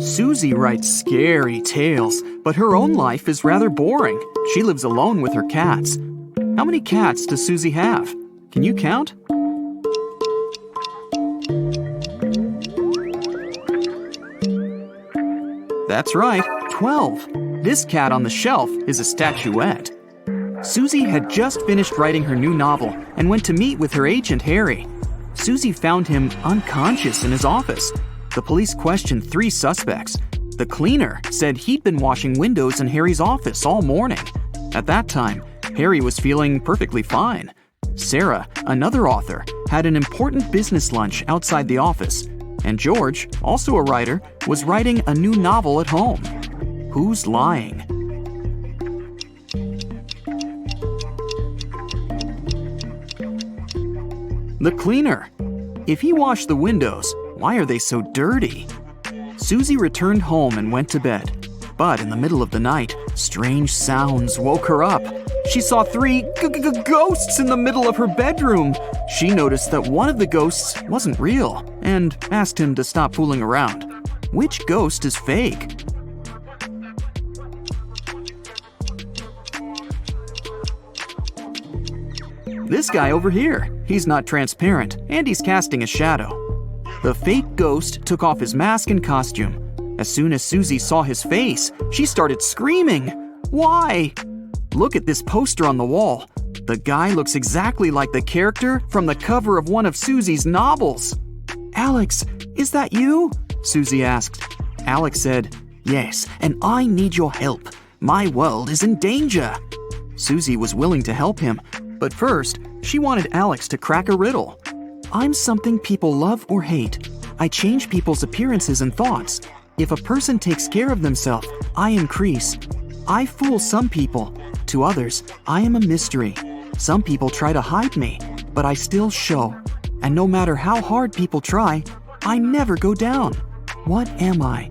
Susie writes scary tales, but her own life is rather boring. She lives alone with her cats. How many cats does Susie have? Can you count? That's right, 12. This cat on the shelf is a statuette. Susie had just finished writing her new novel and went to meet with her agent, Harry. Susie found him unconscious in his office. The police questioned 3 suspects. The cleaner said he'd been washing windows in Harry's office all morning. At that time, Harry was feeling perfectly fine. Sarah, another author, had an important business lunch outside the office. And George, also a writer, was writing a new novel at home. Who's lying? The cleaner. If he washed the windows, why are they so dirty? Susie returned home and went to bed. But in the middle of the night, strange sounds woke her up. She saw 3 ghosts in the middle of her bedroom. She noticed that one of the ghosts wasn't real and asked him to stop fooling around. Which ghost is fake? This guy over here. He's not transparent, and he's casting a shadow. The fake ghost took off his mask and costume. As soon as Susie saw his face, she started screaming. Why? Look at this poster on the wall. The guy looks exactly like the character from the cover of one of Susie's novels. Alex, is that you? Susie asked. Alex said, Yes, and I need your help. My world is in danger. Susie was willing to help him, but first, she wanted Alex to crack a riddle. I'm something people love or hate. I change people's appearances and thoughts. If a person takes care of themselves, I increase. I fool some people. To others, I am a mystery. Some people try to hide me, but I still show. And no matter how hard people try, I never go down. What am I?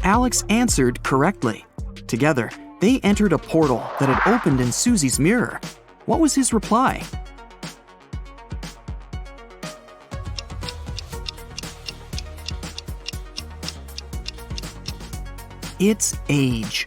Alex answered correctly. Together, they entered a portal that had opened in Susie's mirror. What was his reply? It's age.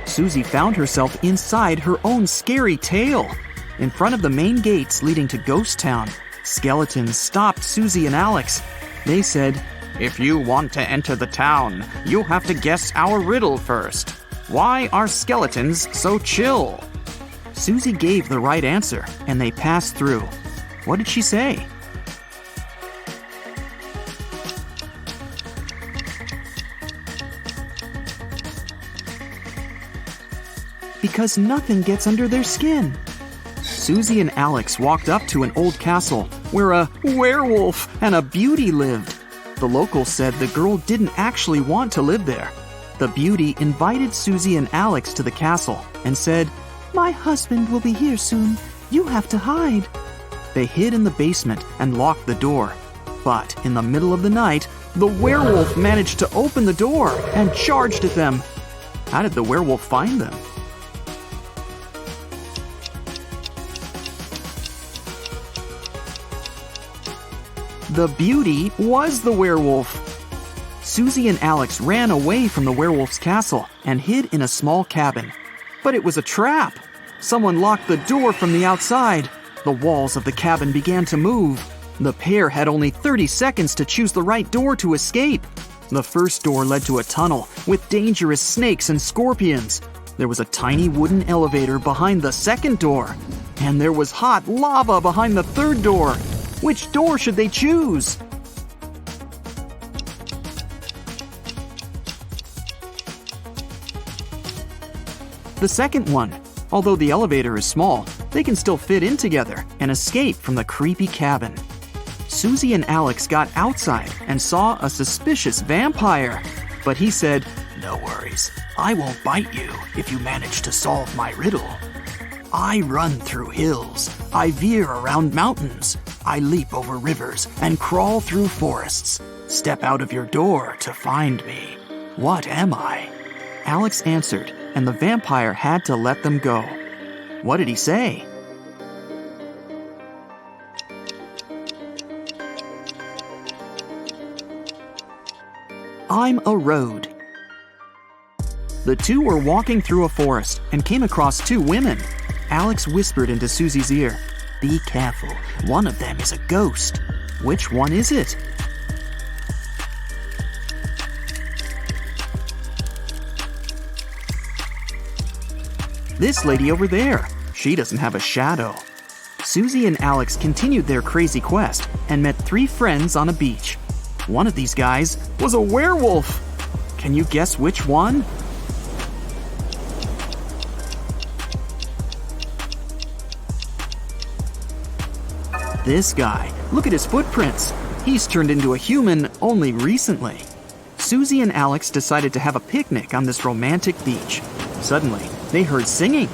Susie found herself inside her own scary tale. In front of the main gates leading to Ghost Town, skeletons stopped Susie and Alex. They said, If you want to enter the town, you have to guess our riddle first. Why are skeletons so chill? Susie gave the right answer, and they passed through. What did she say? Because nothing gets under their skin. Susie and Alex walked up to an old castle where a werewolf and a beauty lived. The locals said the girl didn't actually want to live there. The beauty invited Susie and Alex to the castle and said, My husband will be here soon. You have to hide. They hid in the basement and locked the door. But in the middle of the night, the werewolf managed to open the door and charged at them. How did the werewolf find them? The beauty was the werewolf. Susie and Alex ran away from the werewolf's castle and hid in a small cabin. But it was a trap. Someone locked the door from the outside. The walls of the cabin began to move. The pair had only 30 seconds to choose the right door to escape. The first door led to a tunnel with dangerous snakes and scorpions. There was a tiny wooden elevator behind the second door. And there was hot lava behind the third door. Which door should they choose? The second one. Although the elevator is small, they can still fit in together and escape from the creepy cabin. Susie and Alex got outside and saw a suspicious vampire. But he said, No worries, I won't bite you if you manage to solve my riddle. I run through hills, I veer around mountains, I leap over rivers and crawl through forests. Step out of your door to find me. What am I? Alex answered, and the vampire had to let them go. What did he say? I'm a road. The two were walking through a forest and came across two women. Alex whispered into Susie's ear, "Be careful, one of them is a ghost. Which one is it?" "This lady over there. She doesn't have a shadow." Susie and Alex continued their crazy quest and met three friends on a beach. One of these guys was a werewolf. Can you guess which one? This guy. Look at his footprints. He's turned into a human only recently. Susie and Alex decided to have a picnic on this romantic beach. Suddenly, they heard singing.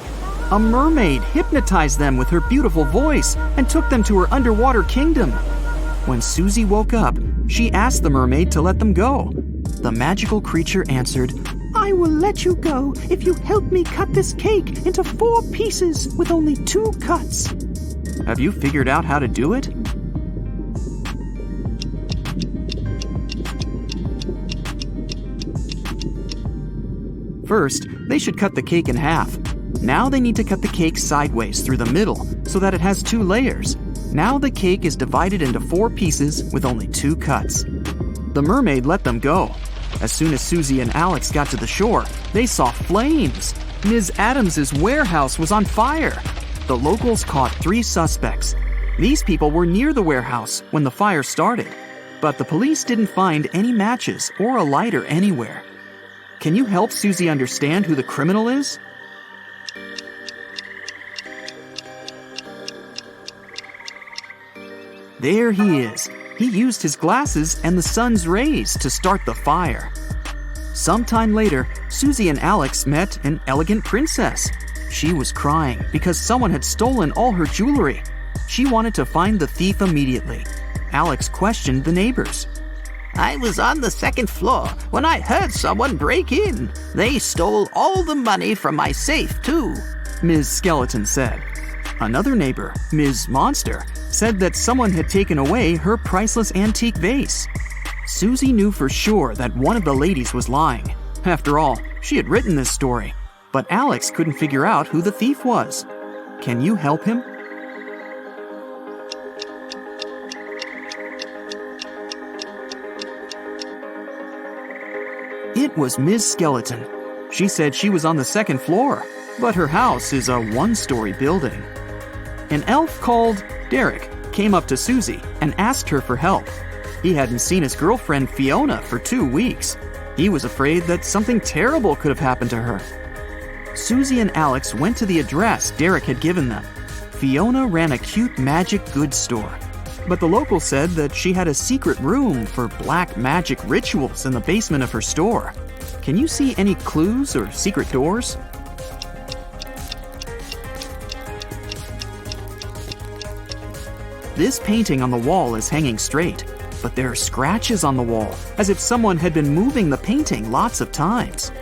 A mermaid hypnotized them with her beautiful voice and took them to her underwater kingdom. When Susie woke up, she asked the mermaid to let them go. The magical creature answered, "I will let you go if you help me cut this cake into 4 pieces with only 2 cuts." Have you figured out how to do it? First, they should cut the cake in half. Now they need to cut the cake sideways through the middle so that it has 2 layers. Now the cake is divided into 4 pieces with only 2 cuts. The mermaid let them go. As soon as Susie and Alex got to the shore, they saw flames. Ms. Adams's warehouse was on fire. The locals caught 3 suspects. These people were near the warehouse when the fire started, but the police didn't find any matches or a lighter anywhere. Can you help Susie understand who the criminal is? There he is. He used his glasses and the sun's rays to start the fire. Sometime later, Susie and Alex met an elegant princess. She was crying because someone had stolen all her jewelry. She wanted to find the thief immediately. Alex questioned the neighbors. "I was on the 2nd floor when I heard someone break in. They stole all the money from my safe, too," Ms. Skeleton said. Another neighbor, Ms. Monster, said that someone had taken away her priceless antique vase. Susie knew for sure that one of the ladies was lying. After all, she had written this story. But Alex couldn't figure out who the thief was. Can you help him? It was Ms. Skeleton. She said she was on the 2nd floor, but her house is a 1-story building. An elf called Derek came up to Susie and asked her for help. He hadn't seen his girlfriend Fiona for 2 weeks. He was afraid that something terrible could have happened to her. Susie and Alex went to the address Derek had given them. Fiona ran a cute magic goods store, but the locals said that she had a secret room for black magic rituals in the basement of her store. Can you see any clues or secret doors? This painting on the wall is hanging straight, but there are scratches on the wall, as if someone had been moving the painting lots of times.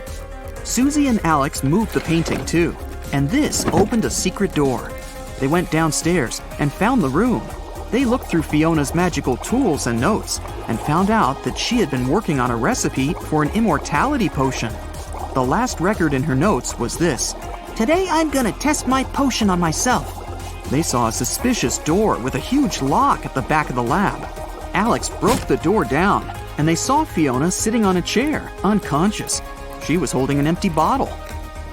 Susie and Alex moved the painting too, and this opened a secret door. They went downstairs and found the room. They looked through Fiona's magical tools and notes and found out that she had been working on a recipe for an immortality potion. The last record in her notes was this: "Today I'm gonna test my potion on myself." They saw a suspicious door with a huge lock at the back of the lab. Alex broke the door down, and they saw Fiona sitting on a chair, unconscious. She was holding an empty bottle.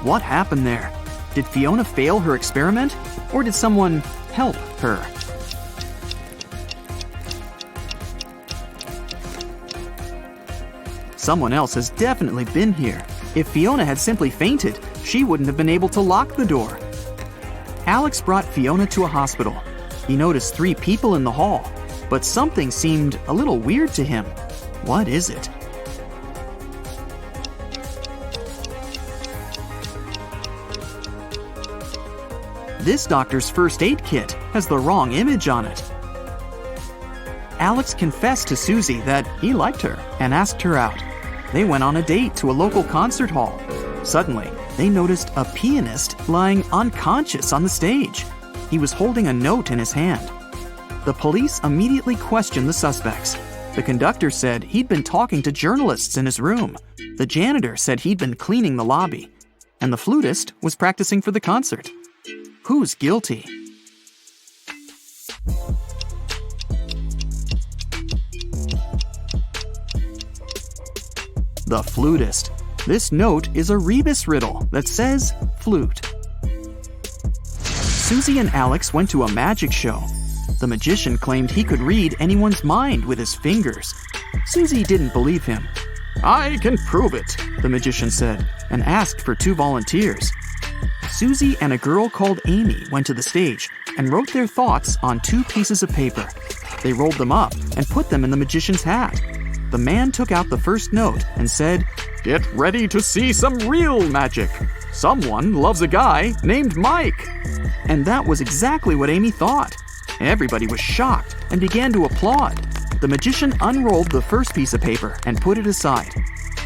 What happened there? Did Fiona fail her experiment, or did someone help her? Someone else has definitely been here. If Fiona had simply fainted, she wouldn't have been able to lock the door. Alex brought Fiona to a hospital. He noticed 3 people in the hall, but something seemed a little weird to him. What is it? This doctor's first aid kit has the wrong image on it. Alex confessed to Susie that he liked her and asked her out. They went on a date to a local concert hall. Suddenly, they noticed a pianist lying unconscious on the stage. He was holding a note in his hand. The police immediately questioned the suspects. The conductor said he'd been talking to journalists in his room. The janitor said he'd been cleaning the lobby. And the flutist was practicing for the concert. Who's guilty? The flutist. This note is a rebus riddle that says flute. Susie and Alex went to a magic show. The magician claimed he could read anyone's mind with his fingers. Susie didn't believe him. "I can prove it," the magician said, and asked for 2 volunteers. Susie and a girl called Amy went to the stage and wrote their thoughts on 2 pieces of paper. They rolled them up and put them in the magician's hat. The man took out the first note and said, "Get ready to see some real magic. Someone loves a guy named Mike." And that was exactly what Amy thought. Everybody was shocked and began to applaud. The magician unrolled the first piece of paper and put it aside.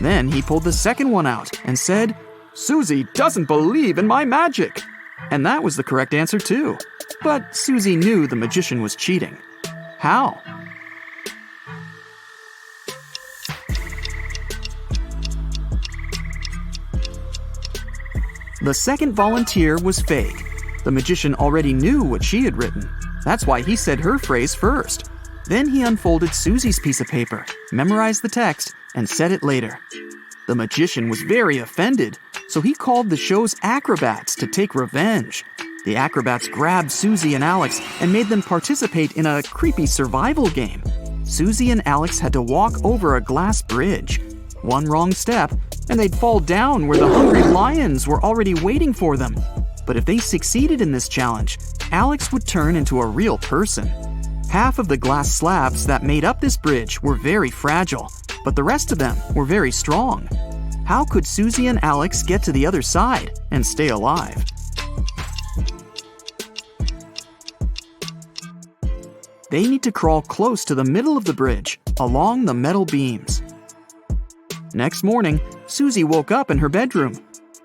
Then he pulled the second one out and said, "Susie doesn't believe in my magic." And that was the correct answer too. But Susie knew the magician was cheating. How? The second volunteer was fake. The magician already knew what she had written. That's why he said her phrase first. Then he unfolded Susie's piece of paper, memorized the text, and said it later. The magician was very offended, so he called the show's acrobats to take revenge. The acrobats grabbed Susie and Alex and made them participate in a creepy survival game. Susie and Alex had to walk over a glass bridge. One wrong step, and they'd fall down where the hungry lions were already waiting for them. But if they succeeded in this challenge, Alex would turn into a real person. Half of the glass slabs that made up this bridge were very fragile, but the rest of them were very strong. How could Susie and Alex get to the other side and stay alive? They need to crawl close to the middle of the bridge, along the metal beams. Next morning, Susie woke up in her bedroom.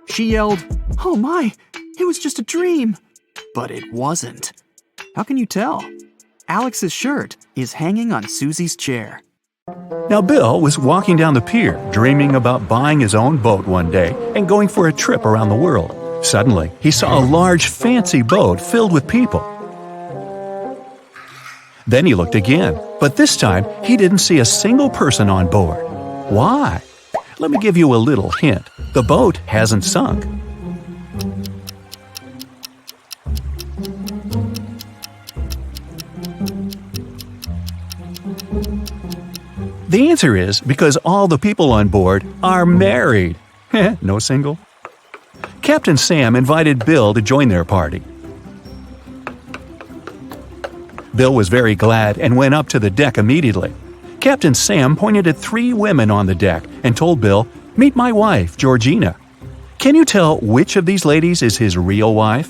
She yelled, "Oh my, it was just a dream." But it wasn't. How can you tell? Alex's shirt is hanging on Susie's chair. Now Bill was walking down the pier, dreaming about buying his own boat one day and going for a trip around the world. Suddenly, he saw a large, fancy boat filled with people. Then he looked again, but this time he didn't see a single person on board. Why? Let me give you a little hint. The boat hasn't sunk. The answer is because all the people on board are married. No single? Captain Sam invited Bill to join their party. Bill was very glad and went up to the deck immediately. Captain Sam pointed at 3 women on the deck and told Bill, "Meet my wife, Georgina." Can you tell which of these ladies is his real wife?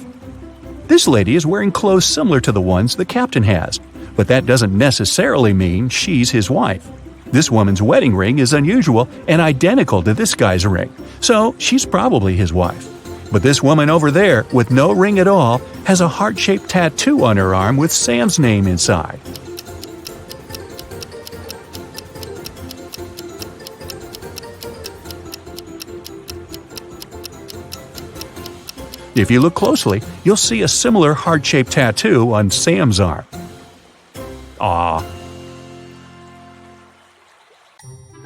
This lady is wearing clothes similar to the ones the captain has, but that doesn't necessarily mean she's his wife. This woman's wedding ring is unusual and identical to this guy's ring, so she's probably his wife. But this woman over there, with no ring at all, has a heart-shaped tattoo on her arm with Sam's name inside. If you look closely, you'll see a similar heart-shaped tattoo on Sam's arm. Aww.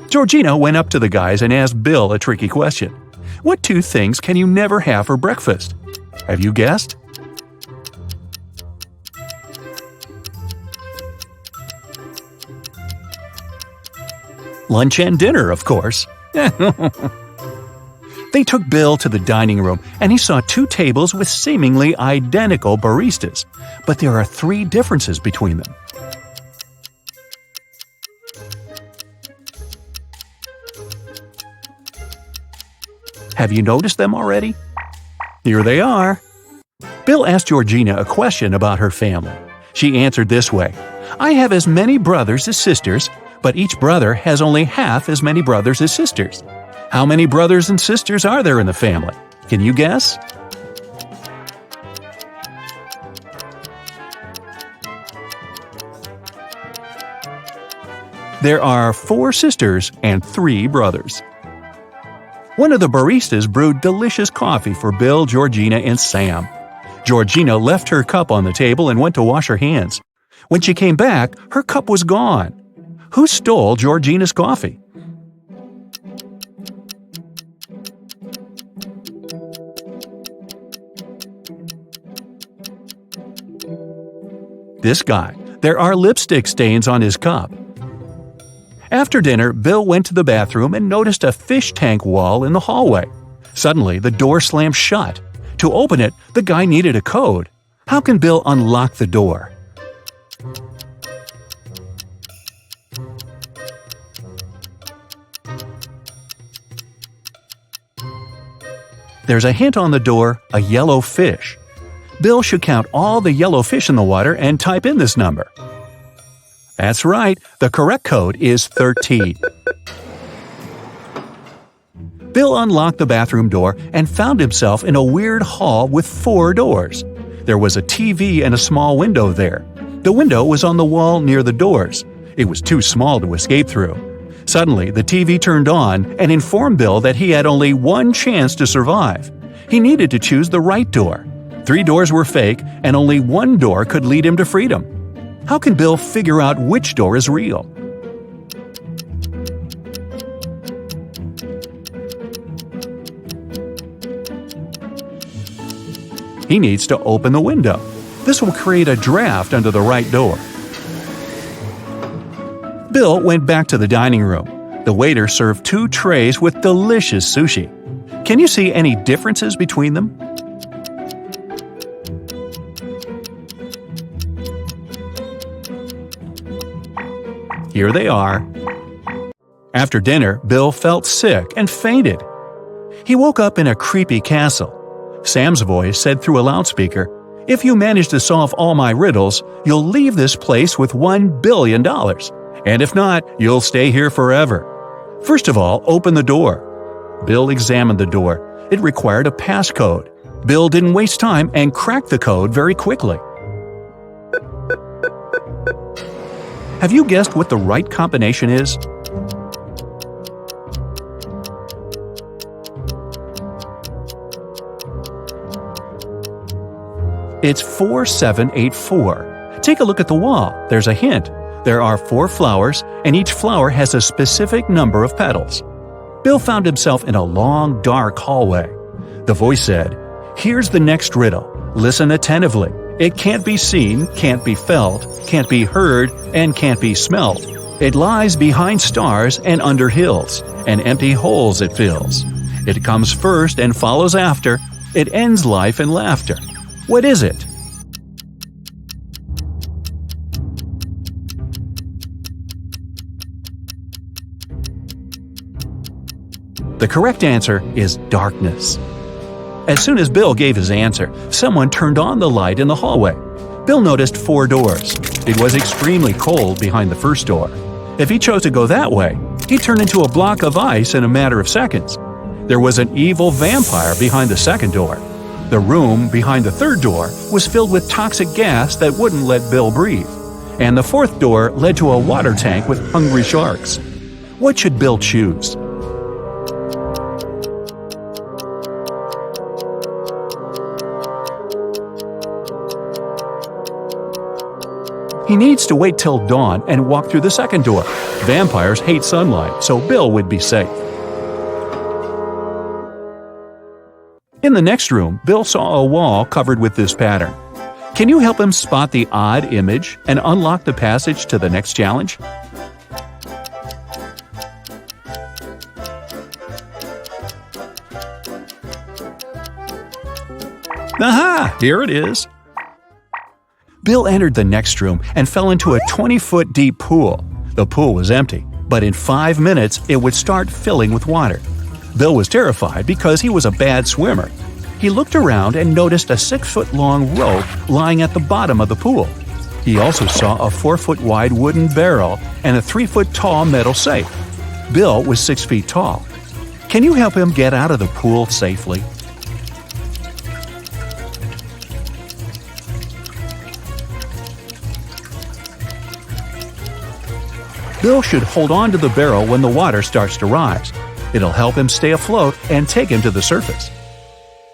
Georgina went up to the guys and asked Bill a tricky question. What 2 things can you never have for breakfast? Have you guessed? Lunch and dinner, of course. They took Bill to the dining room, and he saw 2 tables with seemingly identical baristas. But there are 3 differences between them. Have you noticed them already? Here they are. Bill asked Georgina a question about her family. She answered this way, "I have as many brothers as sisters, but each brother has only half as many brothers as sisters. How many brothers and sisters are there in the family? Can you guess?" There are 4 sisters and 3 brothers. One of the baristas brewed delicious coffee for Bill, Georgina, and Sam. Georgina left her cup on the table and went to wash her hands. When she came back, her cup was gone. Who stole Georgina's coffee? This guy. There are lipstick stains on his cup. After dinner, Bill went to the bathroom and noticed a fish tank wall in the hallway. Suddenly, the door slammed shut. To open it, the guy needed a code. How can Bill unlock the door? There's a hint on the door, a yellow fish. Bill should count all the yellow fish in the water and type in this number. That's right, the correct code is 13. Bill unlocked the bathroom door and found himself in a weird hall with 4 doors. There was a TV and a small window there. The window was on the wall near the doors. It was too small to escape through. Suddenly, the TV turned on and informed Bill that he had only one chance to survive. He needed to choose the right door. 3 doors were fake, and only one door could lead him to freedom. How can Bill figure out which door is real? He needs to open the window. This will create a draft under the right door. Bill went back to the dining room. The waiter served 2 trays with delicious sushi. Can you see any differences between them? Here they are. After dinner, Bill felt sick and fainted. He woke up in a creepy castle. Sam's voice said through a loudspeaker, "If you manage to solve all my riddles, you'll leave this place with $1 billion. And if not, you'll stay here forever. First of all, open the door." Bill examined the door. It required a passcode. Bill didn't waste time and cracked the code very quickly. Have you guessed what the right combination is? It's 4784. Take a look at the wall. There's a hint. There are 4 flowers, and each flower has a specific number of petals. Bill found himself in a long, dark hallway. The voice said, "Here's the next riddle. Listen attentively. It can't be seen, can't be felt, can't be heard, and can't be smelt. It lies behind stars and under hills, and empty holes it fills. It comes first and follows after. It ends life in laughter. What is it?" The correct answer is darkness. As soon as Bill gave his answer, someone turned on the light in the hallway. Bill noticed 4 doors. It was extremely cold behind the first door. If he chose to go that way, he'd turn into a block of ice in a matter of seconds. There was an evil vampire behind the second door. The room behind the third door was filled with toxic gas that wouldn't let Bill breathe. And the fourth door led to a water tank with hungry sharks. What should Bill choose? He needs to wait till dawn and walk through the second door. Vampires hate sunlight, so Bill would be safe. In the next room, Bill saw a wall covered with this pattern. Can you help him spot the odd image and unlock the passage to the next challenge? Aha! Here it is. Bill entered the next room and fell into a 20-foot deep pool. The pool was empty, but in 5 minutes it would start filling with water. Bill was terrified because he was a bad swimmer. He looked around and noticed a 6-foot-long rope lying at the bottom of the pool. He also saw a 4-foot-wide wooden barrel and a 3-foot-tall metal safe. Bill was 6 feet tall. Can you help him get out of the pool safely? Bill should hold on to the barrel when the water starts to rise. It'll help him stay afloat and take him to the surface.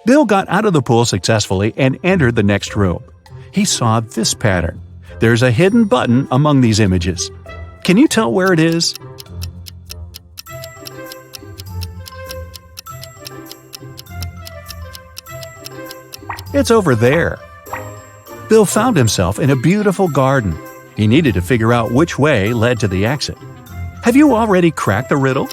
Bill got out of the pool successfully and entered the next room. He saw this pattern. There's a hidden button among these images. Can you tell where it is? It's over there. Bill found himself in a beautiful garden. He needed to figure out which way led to the exit. Have you already cracked the riddle?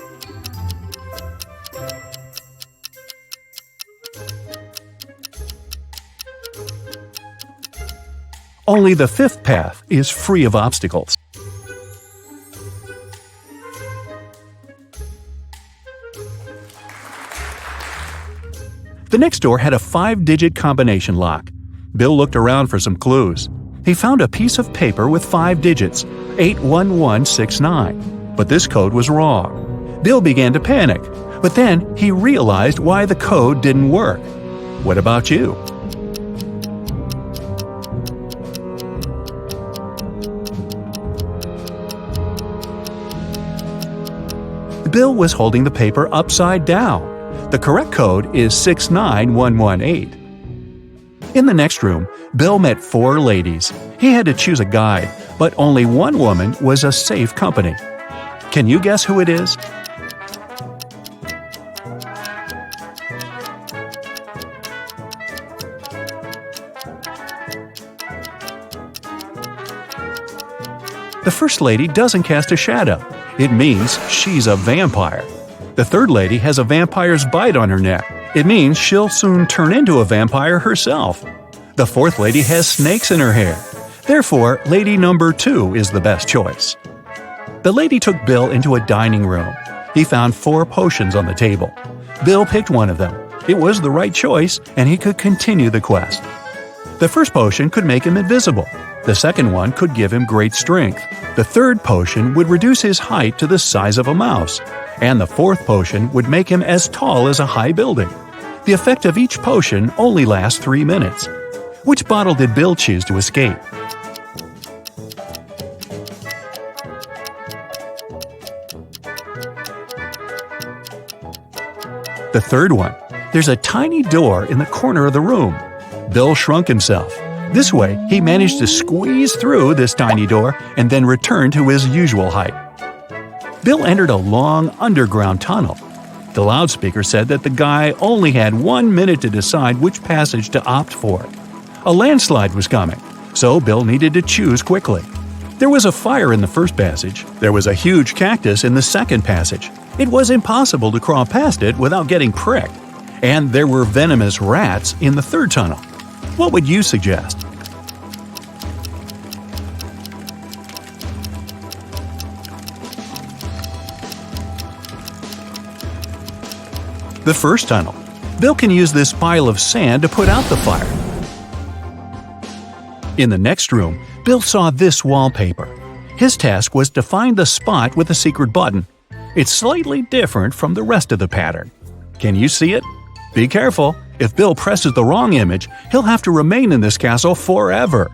Only the fifth path is free of obstacles. The next door had a 5-digit combination lock. Bill looked around for some clues. He found a piece of paper with 5 digits, 81169. But this code was wrong. Bill began to panic, but then he realized why the code didn't work. What about you? Bill was holding the paper upside down. The correct code is 69118. In the next room, Bill met 4 ladies. He had to choose a guide, but only one woman was a safe company. Can you guess who it is? The first lady doesn't cast a shadow. It means she's a vampire. The third lady has a vampire's bite on her neck. It means she'll soon turn into a vampire herself. The fourth lady has snakes in her hair. Therefore, lady number 2 is the best choice. The lady took Bill into a dining room. He found 4 potions on the table. Bill picked one of them. It was the right choice, and he could continue the quest. The first potion could make him invisible. The second one could give him great strength. The third potion would reduce his height to the size of a mouse. And the fourth potion would make him as tall as a high building. The effect of each potion only lasts 3 minutes. Which bottle did Bill choose to escape? The third one. There's a tiny door in the corner of the room. Bill shrunk himself. This way, he managed to squeeze through this tiny door and then return to his usual height. Bill entered a long underground tunnel. The loudspeaker said that the guy only had 1 minute to decide which passage to opt for. A landslide was coming, so Bill needed to choose quickly. There was a fire in the first passage. There was a huge cactus in the second passage. It was impossible to crawl past it without getting pricked. And there were venomous rats in the third tunnel. What would you suggest? The first tunnel. Bill can use this pile of sand to put out the fire. In the next room, Bill saw this wallpaper. His task was to find the spot with the secret button. It's slightly different from the rest of the pattern. Can you see it? Be careful. If Bill presses the wrong image, he'll have to remain in this castle forever.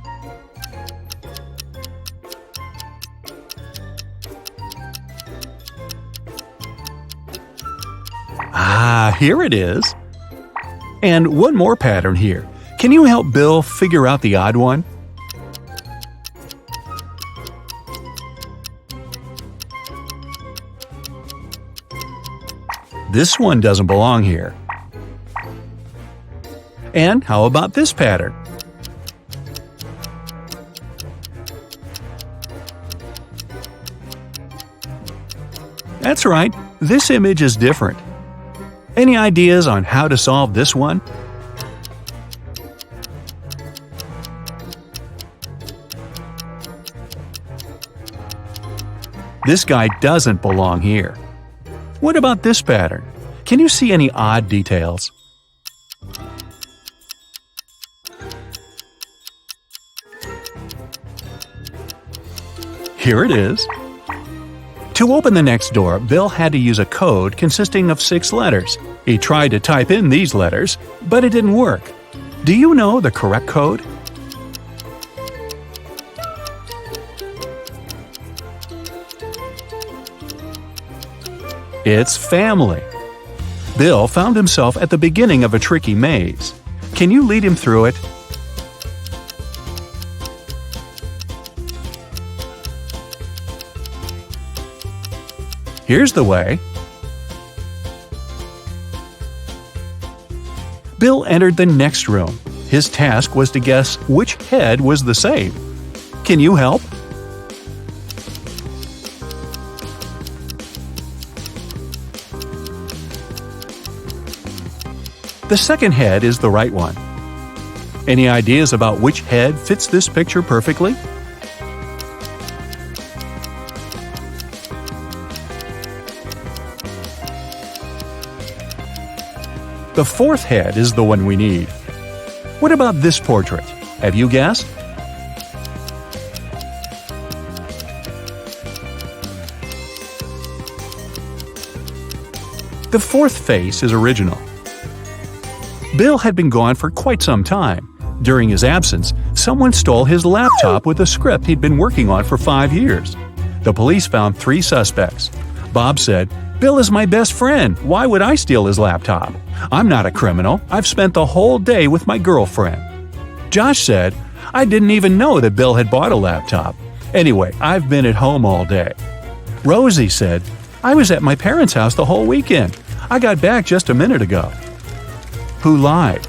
Ah, here it is. And one more pattern here. Can you help Bill figure out the odd one? This one doesn't belong here. And how about this pattern? That's right, this image is different. Any ideas on how to solve this one? This guy doesn't belong here. What about this pattern? Can you see any odd details? Here it is. To open the next door, Bill had to use a code consisting of 6 letters. He tried to type in these letters, but it didn't work. Do you know the correct code? It's family. Bill found himself at the beginning of a tricky maze. Can you lead him through it? Here's the way. Bill entered the next room. His task was to guess which head was the same. Can you help? The second head is the right one. Any ideas about which head fits this picture perfectly? The fourth head is the one we need. What about this portrait? Have you guessed? The fourth face is original. Bill had been gone for quite some time. During his absence, someone stole his laptop with a script he'd been working on for 5 years. The police found 3 suspects. Bob said, "Bill is my best friend. Why would I steal his laptop? I'm not a criminal. I've spent the whole day with my girlfriend." Josh said, "I didn't even know that Bill had bought a laptop. Anyway, I've been at home all day." Rosie said, "I was at my parents' house the whole weekend. I got back just a minute ago." Who lied?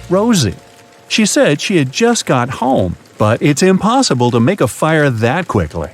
Rosie. She said she had just got home, but it's impossible to make a fire that quickly.